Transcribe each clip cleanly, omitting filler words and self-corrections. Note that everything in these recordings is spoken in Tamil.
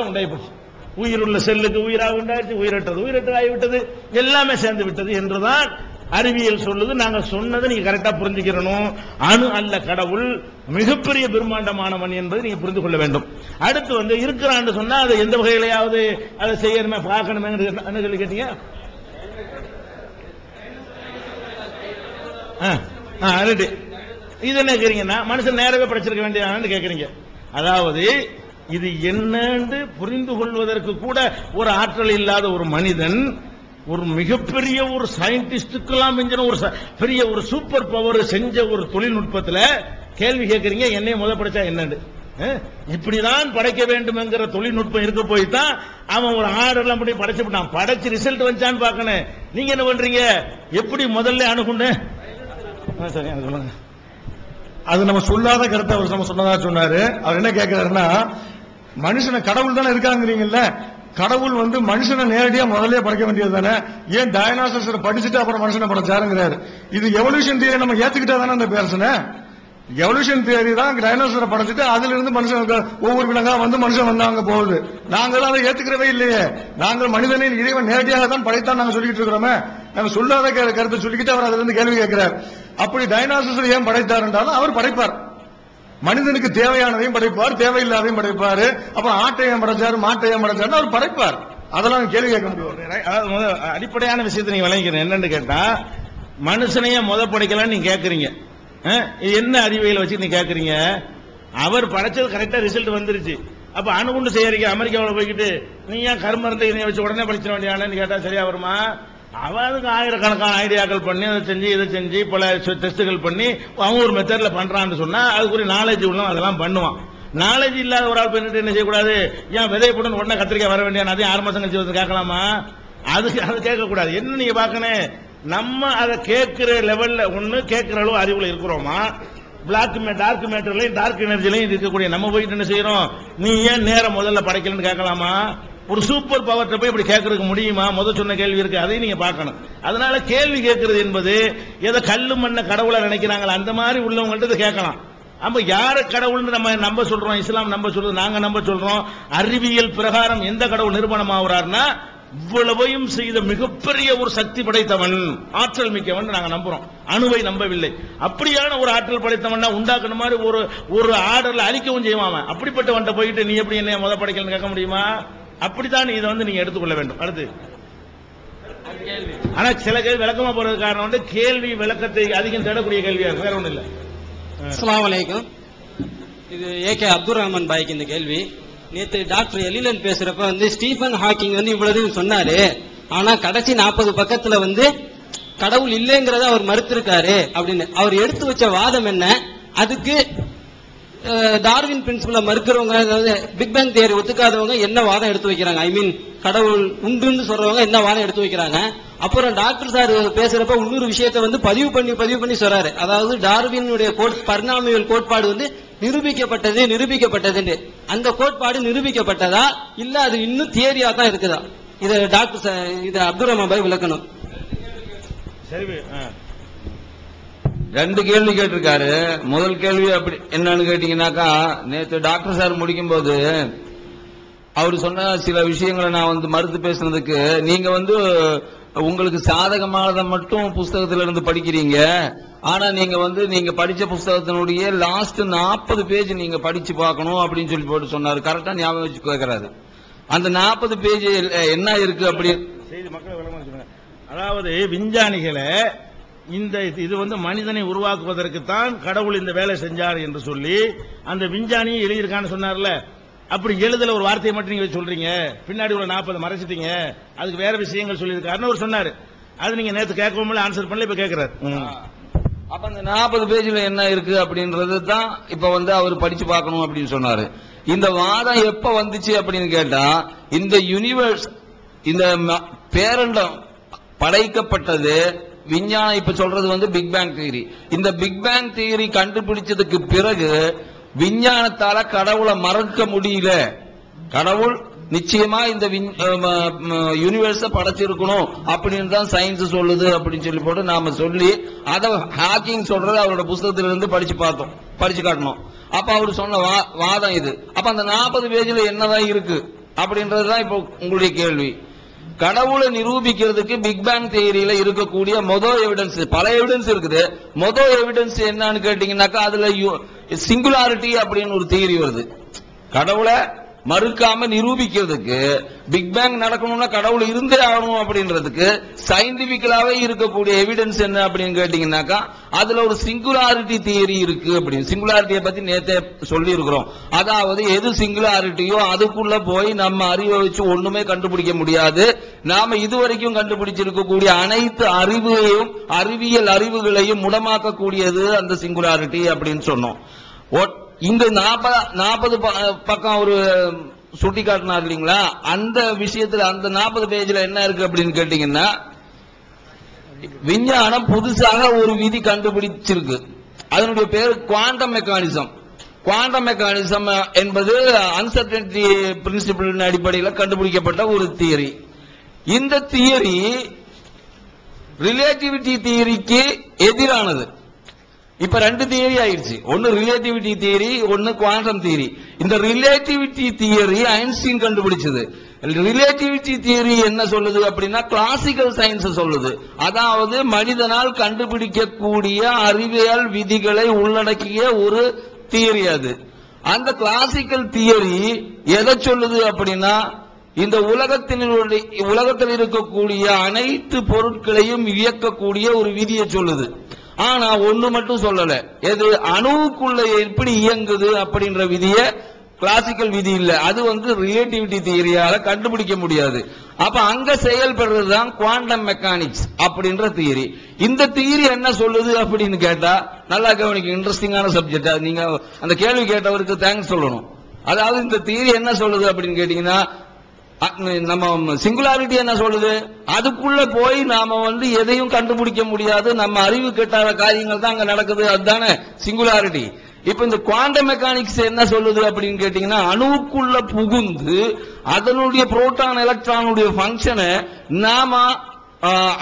உண்டாகி போச்சு. உயிருள்ள செல்லுக்கு உயிராக உண்டாச்சு, உயிரற்றது ஆகிவிட்டது, எல்லாமே சேர்ந்து விட்டது என்றுதான் அறிவியல் சொல்லுது. நாங்க சொன்னதை நீங்க கரெக்டா புரிஞ்சுக்கிறணும். அணு அல்ல கடவுள், மிகப்பெரிய பிரம்மாண்டமானவன் என்பதை நீங்க புரிந்து கொள்ள வேண்டும். அடுத்து இருக்கிறான்னு சொன்னா அதை எந்த வகையிலையாவது அதை செய்யணுமே பார்க்கணுமே என்ன சொல்லி கேட்டீங்க? இது என்ன கேக்குறீங்கன்னா மனுஷன் நேரவே படைச்சிருக்க வேண்டியதான்னு கேக்குறீங்க. அதாவது இது என்னன்னு புரிந்து கொள்வதற்கு கூட ஒரு ஆற்றல் இல்லாத ஒரு மனிதன் ஒரு மிகப்பெரிய ஒரு சயின்டிஸ்டுக்கெல்லாம் ஒரு பெரிய ஒரு சூப்பர் பவர் செஞ்ச ஒரு தொழில்நுட்பத்தில் கேள்வி கேட்கறீங்க என்னைய படைச்சா என்னன்னு? இப்படிதான் படைக்க வேண்டும் என்கிற தொழில்நுட்பம் இருக்க போய் தான் அவன் ஒரு ஆர்டர்லாம் பண்ணி படைச்சு விட்டான். படைச்சு ரிசல்ட் வந்துச்சான்னு பார்க்கணும். நீங்க என்ன பண்றீங்க? எப்படி முதல்ல அணுகுண்டு சொல்லுங்க. அது நம்ம சொல்லாத கருத்தை அவர் நம்ம சொன்னதா சொன்னாரு. அவர் என்ன கேட்கிறாருன்னா, மனுஷனை கடவுள் தானே இருக்காங்கிறீங்கல்ல, கடவுள் மனுஷனை நேரடியா முதல்ல படைக்க வேண்டியது தானே, ஏன் டைனோசரஸ் படிச்சுட்டு அப்புறம் மனுஷனை படைச்சாருங்கிறாரு. இது எவல்யூஷன் தியரி நம்ம ஏத்துக்கிட்டா தானே அந்த பேர்சன எவல்யூஷன் தியரி தான் டைனோசரை படைச்சிட்டு அதுல இருந்து மனுஷன் ஒவ்வொரு விலங்கா மனுஷன் வந்தாங்க போகுது. நாங்கள் அதை ஏத்துக்கிறவே இல்லையே. நாங்கள் மனிதனின் இறைவன் நேரடியாக தான் படைத்தான் நாங்க சொல்லிட்டு இருக்கிறோமே. நாங்க சொல்லாத கருத்தை சொல்லிக்கிட்டு அவர் அதுல இருந்து கேள்வி கேட்கிறார். அப்படி டைனோசர் ஏன் படைத்தார் என்றாலும் அவர் படைப்பார், மனிதனுக்கு தேவையானதையும் படைப்பார், தேவையில்லாதையும் படைப்பார். அப்புறம் ஆட்டையம் படைச்சாரு மாட்டையம் படைச்சாரு அவர் படைப்பார். அதெல்லாம் கேள்வி கேட்க முடியும். அடிப்படையான விஷயத்தை நீங்க விளங்கிக்கிறேன். என்னன்னு கேட்டா மனுஷனையே படைக்கலாம் நீங்க கேட்கறீங்க. என்ன அறிவியல் வச்சு நீங்க கேட்கறீங்க? அவர் படைச்சது கரெக்டா ரிசல்ட் வந்துருச்சு. அப்ப அணுகுண்டு செய்யறீங்க அமெரிக்காவில் போய்கிட்டு நீ ஏன் கருமருந்தை வச்சு உடனே படிச்சிட வேண்டியானு கேட்டா சரியா வருமா? அவனுக்கு ஆயிரக்கணக்கான ஐடியாக்கள் பண்ணி அதை செஞ்சு இதை செஞ்சு பல டெஸ்டுகள் பண்ணி அவங்க ஒரு மெத்தட்ல பண்றான்னு சொன்னா அதுக்குரிய நாலேஜ் உள்ள அதெல்லாம் பண்ணுவான். நாலேஜ் இல்லாத ஒரு ஆள் பண்ணிட்டு என்ன செய்யக்கூடாது? ஏன் விதைய போட்டு உடனே கத்திரிக்காய் வர வேண்டிய அதையும் 6 மாசம் கழிச்சு கேட்கலாமா? அது கேட்கக்கூடாது. என்ன நீங்க பாக்கணும், நம்ம அதை கேட்கிற லெவல்ல ஒண்ணு கேட்கிற அளவு அறிவுல இருக்கிறோமா? டார்க் மேட்டர்லையும் டார்க் எனர்ஜிலையும் இருக்கக்கூடிய நம்ம போயிட்டு என்ன செய்யறோம்? நீ ஏன் நேரம் முதல்ல படைக்கலன்னு கேட்கலாமா? ஒரு சூப்பர் பவர்ட்ட போய் இப்படி கேட்கறதுக்கு முடியுமா? சொன்ன கேள்வி இருக்கு, அதையும் நீங்க பார்க்கணும். அதனால கேள்வி கேட்கறது என்பது ஏதோ கல்லு மண்ண கடவுளை நினைக்கிறாங்களா அந்த மாதிரி உள்ளவங்கள்ட்ட கேட்கலாம். அப்ப யார கடவுள்னு நம்ம நம்ப சொல்றோம்? இஸ்லாம் நம்ப சொல்றது, நாங்க நம்ப சொல்றோம். அறிவியல் பிரகாரம் எந்த கடவுள் நிரூபணம் ஆகுறாருன்னா இவ்வளவையும் செய்த மிகப்பெரிய ஒரு சக்தி படைத்தவன், ஆற்றல் மிக்கவன் நாங்க நம்புறோம். அணுவை நம்பவில்லை. அப்படியான ஒரு ஆற்றல் படைத்தவன் உண்டாக்குன மாதிரி ஒரு ஆர்டர்ல அழிக்கவும் செய்வான். அப்படிப்பட்டவன்ட்ட போயிட்டு நீ எப்படி என்ன படைக்கலன்னு கேட்க முடியுமா? அப்படித்தான் இதை நீங்க எடுத்துக்கொள்ள வேண்டும். அடுத்து ஆனா சில கேள்வி விளக்கமா போறது காரணம் கேள்வி விளக்கத்தை அதிகம் தேடக்கூடிய கேள்வியா இருக்கு, வேற ஒண்ணு இல்ல. அஸ்ஸலாமு அலைக்கும். இது ஏகே அப்துல் ரஹ்மான் பாய்க்கு இந்த கேள்வி. நேற்று டாக்டர் எலிலன் பேசுறப்ப ஸ்டீஃபன் ஹாக்கிங் இவ்வளவு சொன்னாரு. ஆனா கடைசி 40 பக்கத்துல கடவுள் இல்லைங்கிறத அவர் மறுத்திருக்காரு அப்படின்னு அவர் எடுத்து வச்ச வாதம் என்ன? அதுக்கு டார்வின் பிரின்சிபலை மறுக்கிறவங்க, அதாவது பிக் பேங் தியரி ஒத்துக்காதவங்க என்ன வாதம் எடுத்து வைக்கிறாங்க? ஐ மீன் கடவுள் உண்டுன்னு சொல்றவங்க என்ன வாதம் எடுத்து வைக்கிறாங்க? அப்புறம் டாக்டர் சார் பேசுறப்ப இன்னொரு விஷயத்தை பதிவு பண்ணி சொல்றாரு. அதாவது டார்வினுடைய பரிணாமியல் கோட்பாடு நிரூபிக்கப்பட்டது. அந்த கோட்பாடு நிரூபிக்கப்பட்டதா இல்ல அது இன்னும் தியரியா தான் இருக்குதா? இத டாக்டர் இது அப்துல் ரஹ்மான் பாய் விளக்கணும். சரி, 2 கேள்வி கேட்டிருக்காரு. முதல் கேள்வி அப்படி என்னன்னு கேட்டீங்கன்னாக்கா, நேற்று டாக்டர் சார் முடிக்கும் போது அவர் சொன்ன சில விஷயங்களை நான் மறுத்து பேசுனதுக்கு, நீங்க உங்களுக்கு சாதகமானதை மட்டும் புஸ்தகத்துல இருந்து படிக்கிறீங்க. ஆனா நீங்க படிச்ச புஸ்தகத்தினுடைய லாஸ்ட் 40 பேஜ் நீங்க படிச்சு பார்க்கணும் அப்படின்னு சொல்லி போட்டு சொன்னாரு. கரெக்டா ஞாபகம் வச்சு கேட்கிறாரு. அந்த 40 பேஜ் என்ன இருக்கு அப்படி செய்தி மக்கள் விளம்பரம் சொல்லுங்க. அதாவது விஞ்ஞானிகளை இது மனிதனை உருவாக்குவதற்கு தான் கடவுள் இந்த வேலை செஞ்சார் என்று சொல்லி அந்த விஞ்ஞானியை எழுதியிருக்கான்னு சொன்னார்ல. அப்படி எழுதல ஒரு வார்த்தையை மட்டும் நீங்க சொல்றீங்க, பின்னாடி உள்ள 40 மறைச்சிட்டீங்க, அதுக்கு வேற விஷயங்கள் சொல்லியிருக்காருன்னு அவர் சொன்னாரு. அது நீங்க நேற்று கேட்கவும் ஆன்சர் பண்ணல, இப்ப கேட்கிறாரு. அப்ப அந்த 40 பேஜ்ல என்ன இருக்கு அப்படின்றது தான் இப்ப அவர் படிச்சு பார்க்கணும் அப்படின்னு சொன்னாரு. இந்த வாதம் எப்ப வந்துச்சு அப்படின்னு கேட்டா, இந்த யூனிவர்ஸ், இந்த பேரண்டம் படைக்கப்பட்டது விஞ்ஞானம் இப்ப சொல்றது பிக் பேங் தியரி. இந்த பிக் பேங் தியரி கண்டுபிடிச்சதுக்கு பிறகு விஞ்ஞானத்தால கடவுளை மறக்க முடியல. கடவுள் நிச்சயமா இந்த யூனிவர்ஸ படைச்சிருக்கணும் அப்படின்னு தான் சயின்ஸ் சொல்லுது அப்படின்னு சொல்லி போட்டு நாம சொல்லி அதை ஹாக்கிங் சொல்றது அவரோட புத்தகத்திலிருந்து படிச்சு காட்டணும். அப்ப அவர் சொன்ன வாதம் இது. அப்ப அந்த 40 பேஜ்ல என்னதான் இருக்கு அப்படின்றதுதான் இப்போ உங்களுடைய கேள்வி. கடவுளை நிரூபிக்கிறதுக்கு பிக் பேங் தியரியில இருக்கக்கூடிய மொதல் எவிடன்ஸ், பல எவிடன்ஸ் இருக்குது. மொதல் எவிடன்ஸ் என்னன்னு கேட்டீங்கன்னாக்கா அதுல சிங்குலாரிட்டி அப்படின்னு ஒரு தியரி வருது. கடவுளை மறுக்காம நிரூபிக்கிறதுக்கு பிக் பேங் நடக்கணும்னா கடவுள் இருந்தே ஆகணும் அப்படின்றதுக்கு சயின்டிபிக்கலாவே இருக்கக்கூடிய எவிடன்ஸ் என்ன அப்படின்னு கேட்டீங்கன்னாக்கா அதுல ஒரு சிங்குலாரிட்டி தியரி இருக்கு அப்படின்னு. சிங்குலாரிட்டியை பத்தி நேத்தே சொல்லி இருக்கிறோம். அதாவது எது சிங்குலாரிட்டியோ அதுக்குள்ள போய் நம்ம அறிவை வச்சு ஒண்ணுமே கண்டுபிடிக்க முடியாது. நாம இதுவரைக்கும் கண்டுபிடிச்சிருக்கக்கூடிய அனைத்து அறிவியல் அறிவுகளையும் முடமாக்கக்கூடியது அந்த சிங்குலாரிட்டி அப்படின்னு சொன்னோம். இந்த 40 பக்கம் ஒரு சுட்டி காட்டினார் இல்லீங்களா, அந்த விஷயத்துல அந்த 40 பேஜ்ல என்ன இருக்கு அப்படின்னு கேட்டீங்கன்னா, விஞ்ஞானம் புதுசாக ஒரு விதி கண்டுபிடிச்சிருக்கு. அதனுடைய பேர் குவாண்டம் மெக்கானிசம். குவாண்டம் மெக்கானிசம் என்பது அன்சர்டனிட்டி பிரின்சிபிள் அடிப்படையில் கண்டுபிடிக்கப்பட்ட ஒரு தியரி. இந்த தியரி ரிலேட்டிவிட்டி தியரிக்கு எதிரானது. இப்ப 2 தியரி ஆயிடுச்சு. ஒன்னு ரிலேட்டிவிட்டி தியரி, ஒன்னு குவாண்டம் தியரி. இந்த ரிலேட்டிவிட்டி தியரி ஐன்ஸ்டீன் கண்டுபிடிச்சது. ரிலேட்டிவிட்டி தியரி என்ன சொல்லுது அப்படின்னா கிளாசிக்கல் சயின்ஸ் சொல்லுது. அதாவது மனிதனால் கண்டுபிடிக்கக்கூடிய அறிவியல் விதிகளை உள்ளடக்கிய ஒரு தியரி அது. அந்த கிளாசிக்கல் தியரி எதை சொல்லுது அப்படின்னா இந்த உலகத்தில் இருக்கக்கூடிய அனைத்து பொருட்களையும் இயக்கக்கூடிய ஒரு விதியை சொல்லுது. ஆனா ஒண்ணு மட்டும் சொல்லல, எது அணுவுக்குள்ள எப்படி இயங்குது அப்படின்ற விதிய கிளாசிக்கல் விதி இல்ல, அது ரிலேட்டிவிட்டி தியரியால கண்டுபிடிக்க முடியாது. அப்ப அங்க செயல்படுறதுதான் குவாண்டம் மெக்கானிக்ஸ் அப்படின்ற தியரி. இந்த தியரி என்ன சொல்லுது அப்படின்னு கேட்டா நல்லா கவனிக்க, இன்ட்ரெஸ்டிங்கான சப்ஜெக்ட். நீங்க அந்த கேள்வி கேட்டவருக்கு தேங்க்ஸ் சொல்லணும். அதாவது இந்த தியரி என்ன சொல்லுது அப்படின்னு கேட்டீங்கன்னா நம்ம சிங்குலாரிட்டி என்ன சொல்லுது, அதுக்குள்ள போய் நாம எதையும் கண்டுபிடிக்க முடியாது, நம்ம அறிவு கெட்டாத காரியங்கள் தான் அங்க நடக்குது, அதுதானே சிங்குலாரிட்டி. இப்ப இந்த குவாண்டம் மெக்கானிக்ஸ் என்ன சொல்லுது அப்படின்னு கேட்டீங்கன்னா அணுவுக்குள்ள புகுந்து அதனுடைய புரோட்டான் எலக்ட்ரானுடைய ஃபங்க்ஷனை நாம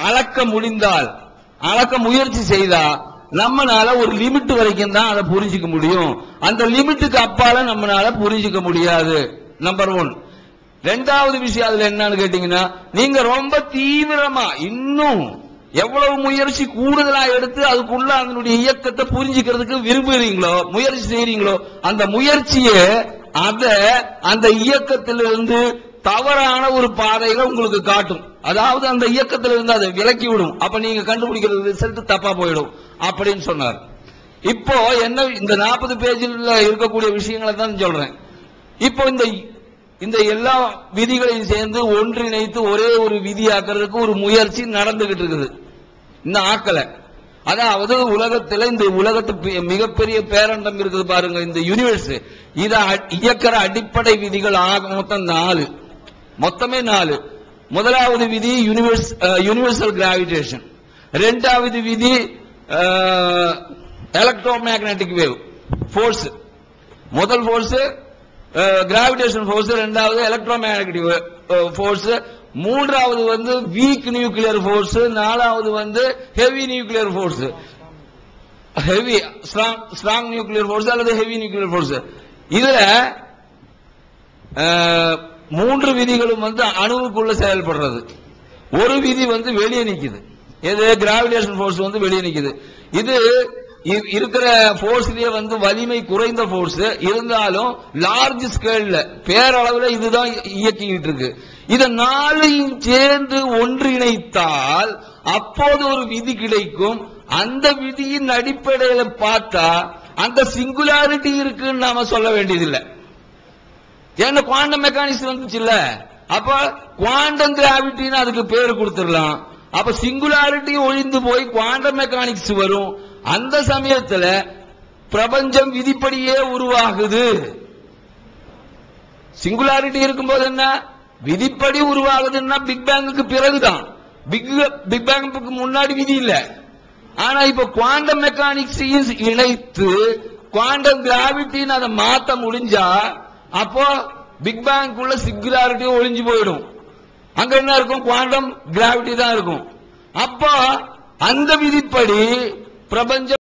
அளக்க முடிந்தால், அளக்க முயற்சி செய்தா நம்மனால ஒரு லிமிட் வரைக்கும் தான் அதை புரிஞ்சுக்க முடியும். அந்த லிமிட்டுக்கு அப்பால நம்மனால புரிஞ்சுக்க முடியாது. நம்பர் 1. ரெண்டாவது விஷயம் அதுல என்னன்னு கேட்டீங்கன்னா நீங்க ரொம்ப தீவிரமா இன்னும் எவ்வளவு முயற்சி கூடுதலா எடுத்து அதுக்குள்ள அதனுடைய இயக்கத்தை புரிஞ்சுக்கிறதுக்கு விரும்புறீங்களோ, முயற்சி செய்றீங்களோ, அந்த முயற்சியை அந்த இயக்கத்திலிருந்து தவறான ஒரு பாதையில உங்களுக்கு காட்டும். அதாவது அந்த இயக்கத்திலிருந்து அதை விலக்கி விடும். அப்ப நீங்க கண்டுபிடிக்கிறது ரிசல்ட் தப்பா போயிடும் அப்படின்னு சொன்னார். இப்போ என்ன இந்த 40 பேஜில் இருக்கக்கூடிய விஷயங்களை தான் சொல்றேன். இப்போ இந்த எல்லா விதிகளையும் சேர்ந்து ஒன்றிணைத்து ஒரே ஒரு விதியாக்குறதுக்கு ஒரு முயற்சி நடந்துகிட்டு இருக்குது. இன்னும் ஆக்கல. அதாவது இந்த உலகத்து மிகப்பெரிய பேரண்டம் இருக்குது பாருங்க, இந்த யூனிவர்ஸ். இத இயக்கிற அடிப்படை விதிகள் மொத்தம் 4. மொத்தமே 4. முதலாவது விதி யூனிவர்சல் கிராவிடேஷன். இரண்டாவது விதி எலக்ட்ரோ மேக்னெட்டிக் வேவ் ஃபோர்ஸ். முதல் ஃபோர்ஸ் கிராவிடேஷன் ஃபோர்ஸ், இரண்டாவது எலக்ட்ரோ மேக்னெட்டிக் ஃபோர்ஸ், மூன்றாவது வீக் நியூக்ளியர் ஃபோர்ஸ், நாலாவது heavy nuclear force. Heavy strong nuclear force அல்லது ஹெவி நியூக்ளியர் ஃபோர்ஸ். இதுல 3 விதிகளும் அணுவுக்குள்ள செயல்படுறது. ஒரு விதி வெளியே நிக்குது. எது? கிராவிடேஷன் ஃபோர்ஸ் வெளியே நிக்குது. இது இருக்கிற போர்ஸ்லயே வலிமை குறைந்த போர்ஸ் இருந்தாலும் லார்ஜ் ஸ்கேல்ல பேரளவுல இதுதான் இயக்கிட்டு இருக்கு. இத 4ஐயும் சேர்ந்து ஒன்றிணைத்தால் அப்போது ஒரு விதி கிடைக்கும். அந்த விதியின் அடிப்படையில பார்த்தா அந்த சிங்குலாரிட்டி இருக்குன்னு நாம சொல்ல வேண்டியதில்லை. ஏன்னா குவாண்டம் மெக்கானிக்ஸ் வந்துச்சுல்ல, அப்ப குவாண்டம் கிராவிட்டின்னு அதுக்கு பேரு கொடுத்துடலாம். அப்ப சிங்குலாரிட்டி ஒழிந்து போய் குவாண்டம் மெக்கானிக்ஸ் வரும். அந்த சமயத்துல பிரபஞ்சம் விதிப்படியே உருவாகுது. சிங்குலாரிட்டி இருக்கும்போது என்ன விதிப்படி உருவாகுதுன்னா பிக் பேங்குக்கு பிறகுதான். பிக் பேங்குக்கு முன்னாடி விதி இல்ல. ஆனா இப்ப குவாண்டம் மெக்கானிக்ஸ் இணைத்து குவாண்டம் கிராவிட்டின்னு அதை மாத்த முடிஞ்சா அப்போ பிக் பேங்குக்குள்ள சிங்குலாரிட்டி ஒழிஞ்சு போயிடும். அங்க என்ன இருக்கும்? குவாண்டம் கிராவிட்டி தான் இருக்கும். அப்போ அந்த விதிப்படி பிரபஞ்சம்